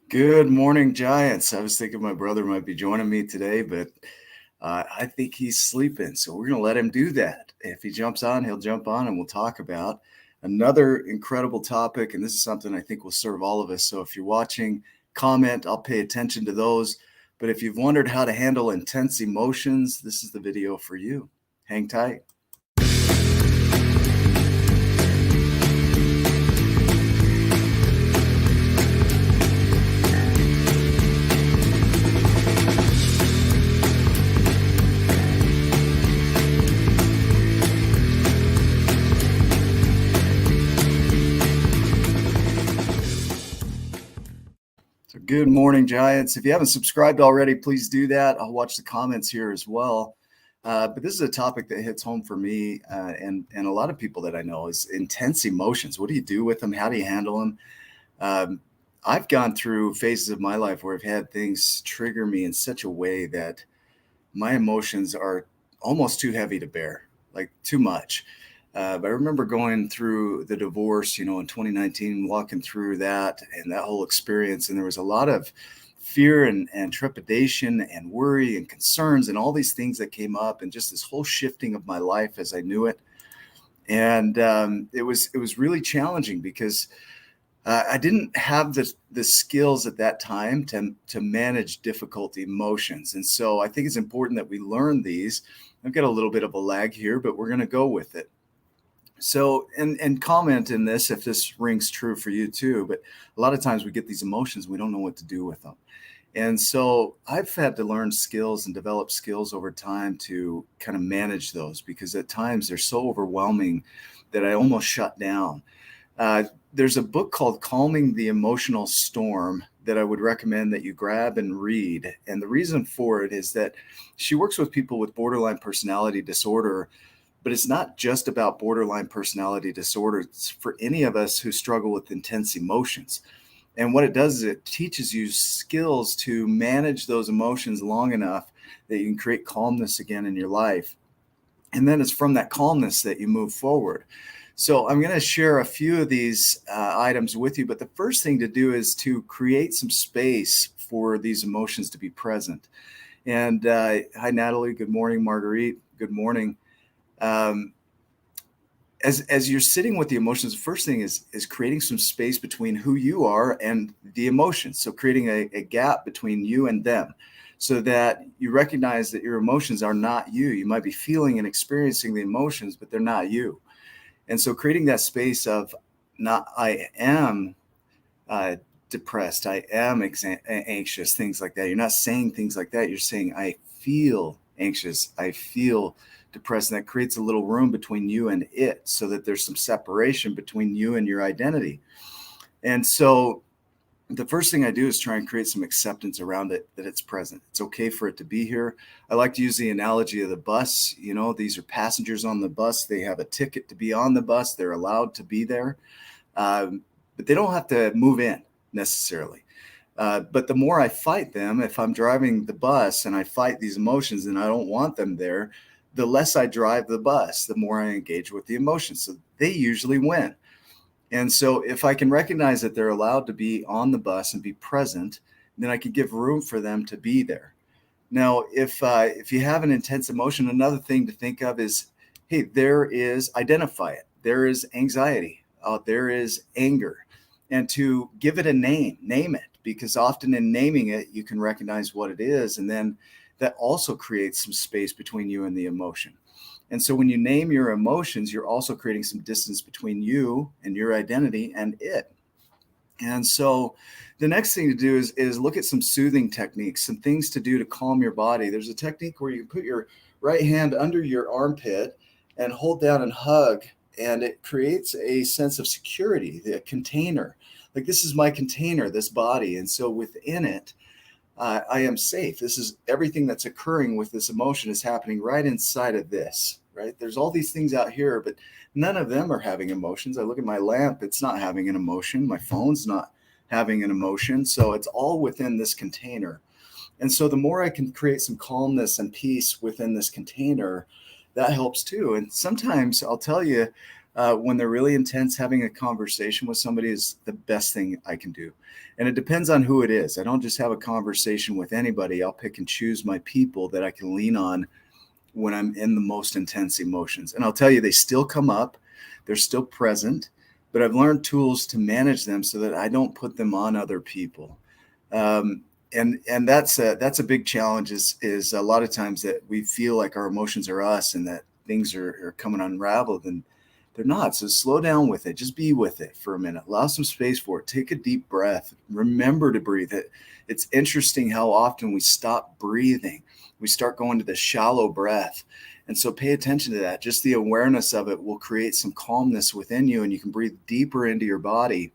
Good morning, Giants. I was thinking my brother might be joining me today, but I think he's sleeping. So we're going to let him do that. If he jumps on, he'll jump on and we'll talk about another incredible topic. And this is something I think will serve all of us. So if you're watching, comment, I'll pay attention to those. But if you've wondered how to handle intense emotions, this is the video for you. Hang tight. So good morning, Giants. If you haven't subscribed already, please do that. I'll watch the comments here as well. But this is a topic that hits home for me and a lot of people that I know is intense emotions. What do you do with them? How do you handle them? Um, I've gone through phases of my life where I've had things trigger me in such a way that my emotions are almost too heavy to bear, like too much. But I remember going through the divorce, in 2019, walking through that and that whole experience. And there was a lot of fear and trepidation and worry and concerns and all these things that came up and just this whole shifting of my life as I knew it. And it was really challenging because I didn't have the skills at that time to manage difficult emotions. And so I think it's important that we learn these. I've got a little bit of a lag here, but we're going to go with it. So, and comment in this if this rings true for you too. But a lot of times we get these emotions, we don't know what to do with them. And so I've had to learn skills and develop skills over time to kind of manage those because at times they're so overwhelming that I almost shut down. There's a book called Calming the Emotional Storm that I would recommend that you grab and read. And the reason for it is that she works with people with borderline personality disorder, but it's not just about borderline personality disorder. It's for any of us who struggle with intense emotions. And what it does is it teaches you skills to manage those emotions long enough that you can create calmness again in your life. And then it's from that calmness that you move forward. So I'm going to share a few of these items with you. But the first thing to do is to create some space for these emotions to be present. And hi, Natalie. Good morning, Marguerite. Good morning. As you're sitting with the emotions, the first thing is creating some space between who you are and the emotions. So creating a gap between you and them so that you recognize that your emotions are not you. You might be feeling and experiencing the emotions, but they're not you. And so creating that space of not, I am depressed, I am anxious, things like that. You're not saying things like that. You're saying, I feel anxious, I feel depressed. And that creates a little room between you and it so that there's some separation between you and your identity. And so the first thing I do is try and create some acceptance around it, that it's present. It's okay for it to be here. I like to use the analogy of the bus. These are passengers on the bus. They have a ticket to be on the bus. They're allowed to be there, but they don't have to move in necessarily. But the more I fight them, if I'm driving the bus and I fight these emotions and I don't want them there, the less I drive the bus, the more I engage with the emotions. So they usually win. And so if I can recognize that they're allowed to be on the bus and be present, then I can give room for them to be there. Now, if you have an intense emotion, another thing to think of is, hey, identify it. There is anxiety. There is anger. And to give it a name it, because often in naming it, you can recognize what it is. And then that also creates some space between you and the emotion. And so when you name your emotions, you're also creating some distance between you and your identity and it. And so the next thing to do is look at some soothing techniques, some things to do to calm your body. There's a technique where you can put your right hand under your armpit and hold down and hug, and it creates a sense of security, the container. Like, this is my container, this body. And so within it, I am safe. This is everything that's occurring with this emotion is happening right inside of this, right? There's all these things out here, but none of them are having emotions. I look at my lamp, it's not having an emotion. My phone's not having an emotion. So it's all within this container. And so the more I can create some calmness and peace within this container, that helps too. And sometimes I'll tell you, when they're really intense, having a conversation with somebody is the best thing I can do. And it depends on who it is. I don't just have a conversation with anybody. I'll pick and choose my people that I can lean on when I'm in the most intense emotions. And I'll tell you, they still come up, they're still present, but I've learned tools to manage them so that I don't put them on other people. And that's a big challenge. Is a lot of times that we feel like our emotions are us and that things are coming unraveled, and they're not. So slow down with it. Just be with it for a minute. Allow some space for it. Take a deep breath. Remember to breathe. It's interesting how often we stop breathing. We start going to the shallow breath. And so pay attention to that. Just the awareness of it will create some calmness within you, and you can breathe deeper into your body,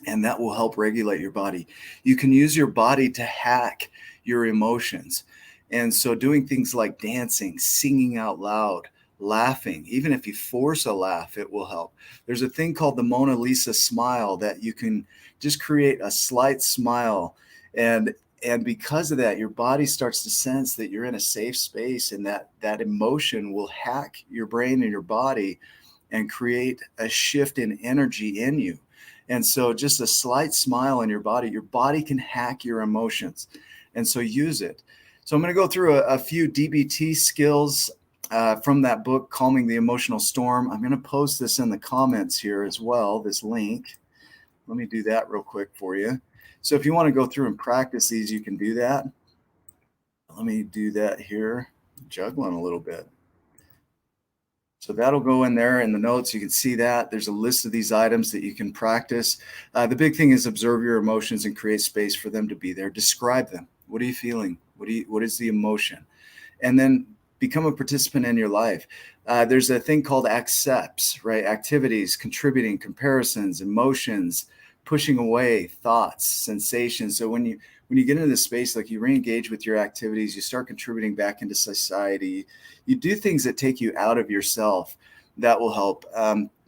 and that will help regulate your body. You can use your body to hack your emotions. And so doing things like dancing, singing out loud, laughing, even if you force a laugh, it will help. There's a thing called the Mona Lisa smile that you can just create a slight smile. And because of that, your body starts to sense that you're in a safe space, and that emotion will hack your brain and your body and create a shift in energy in you. And so just a slight smile in your body can hack your emotions. And so use it. So I'm going to go through a few DBT skills from that book, Calming the Emotional Storm. I'm going to post this in the comments here as well, this link. Let me do that real quick for you. So if you want to go through and practice these, you can do that. Let me do that here, juggling a little bit. So that'll go in there in the notes. You can see that there's a list of these items that you can practice. The big thing is observe your emotions and create space for them to be there. Describe them. What are you feeling? What is the emotion? And then become a participant in your life. There's a thing called accepts, right? Activities, contributing, comparisons, emotions, pushing away, thoughts, sensations. So when you get into this space, like you re-engage with your activities, you start contributing back into society, you do things that take you out of yourself. That will help.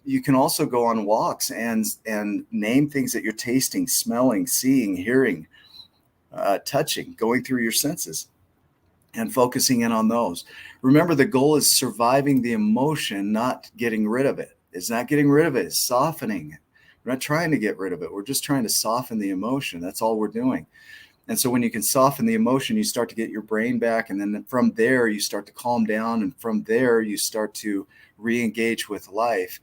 You can also go on walks and name things that you're tasting, smelling, seeing, hearing, touching, going through your senses and focusing in on those. Remember, the goal is surviving the emotion, not getting rid of it. It's not getting rid of it, it's softening it. We're not trying to get rid of it. We're just trying to soften the emotion. That's all we're doing. And so when you can soften the emotion, you start to get your brain back. And then from there, you start to calm down. And from there, you start to re-engage with life.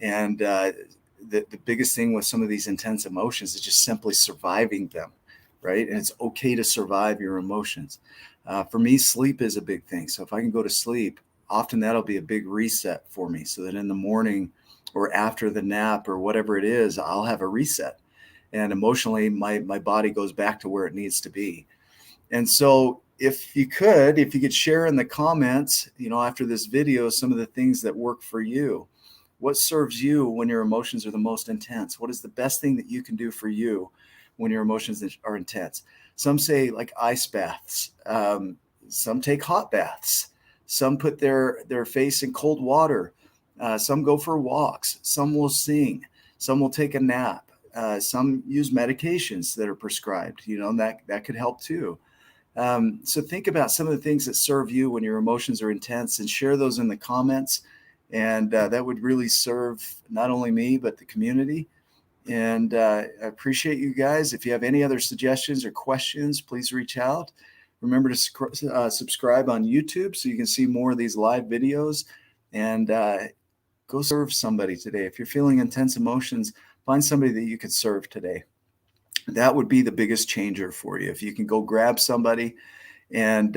And the biggest thing with some of these intense emotions is just simply surviving them, right? And it's okay to survive your emotions. For me, sleep is a big thing. So if I can go to sleep, often that'll be a big reset for me, so that in the morning or after the nap or whatever it is, I'll have a reset. And emotionally, my body goes back to where it needs to be. And so if you could share in the comments, after this video, some of the things that work for you. What serves you when your emotions are the most intense? What is the best thing that you can do for you when your emotions are intense? Some say like ice baths. Some take hot baths. Some put their face in cold water. Some go for walks. Some will sing. Some will take a nap. Some use medications that are prescribed. That could help too. So think about some of the things that serve you when your emotions are intense, and share those in the comments. And that would really serve not only me, but the community. And I appreciate you guys. If you have any other suggestions or questions, please reach out. Remember to subscribe on YouTube so you can see more of these live videos. And go serve somebody today. If you're feeling intense emotions, find somebody that you could serve today. That would be the biggest changer for you. If you can go grab somebody and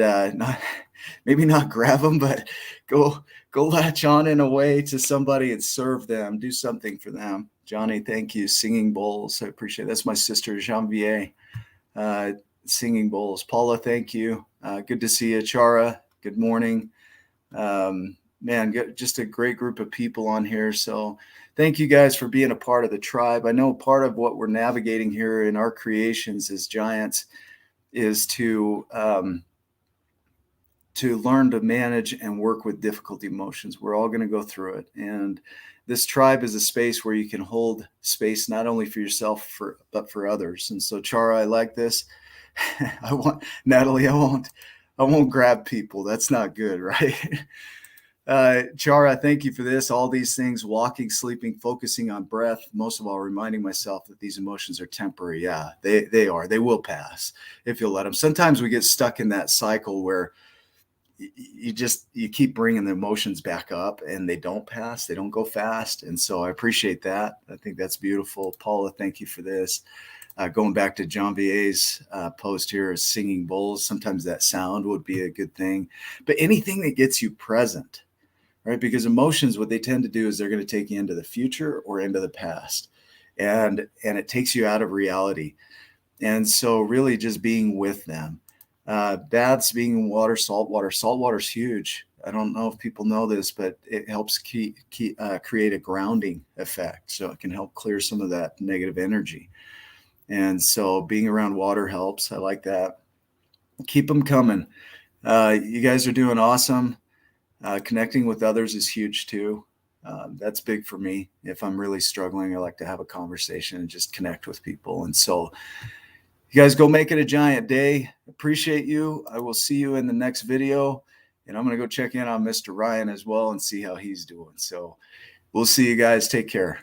maybe not grab them, but go latch on in a way to somebody and serve them. Do something for them. Johnny, thank you. Singing bowls. I appreciate it. That's my sister, Jean-Vier. Singing bowls. Paula, thank you. Good to see you. Chara, good morning. Man, just a great group of people on here. So thank you guys for being a part of the tribe. I know part of what we're navigating here in our creations as giants is to learn to manage and work with difficult emotions. We're all going to go through it. And this tribe is a space where you can hold space, not only for yourself, but for others. And so Chara, I like this. Natalie, I won't grab people. That's not good, right? Chara, thank you for this. All these things, walking, sleeping, focusing on breath, most of all, reminding myself that these emotions are temporary. Yeah, they are. They will pass if you'll let them. Sometimes we get stuck in that cycle where you keep bringing the emotions back up and they don't pass, they don't go fast. And so I appreciate that. I think that's beautiful. Paula, thank you for this. Going back to John Vier's post here, is singing bowls. Sometimes that sound would be a good thing, but anything that gets you present, right? Because emotions, what they tend to do is they're going to take you into the future or into the past, and it takes you out of reality. And so really just being with them. Baths, being in water, salt water is huge. I don't know if people know this, but it helps create a grounding effect. So it can help clear some of that negative energy. And so being around water helps. I like that. Keep them coming. You guys are doing awesome. Connecting with others is huge too. That's big for me. If I'm really struggling, I like to have a conversation and just connect with people. And so you guys go make it a giant day. Appreciate you. I will see you in the next video. And I'm going to go check in on Mr. Ryan as well and see how he's doing. So we'll see you guys. Take care.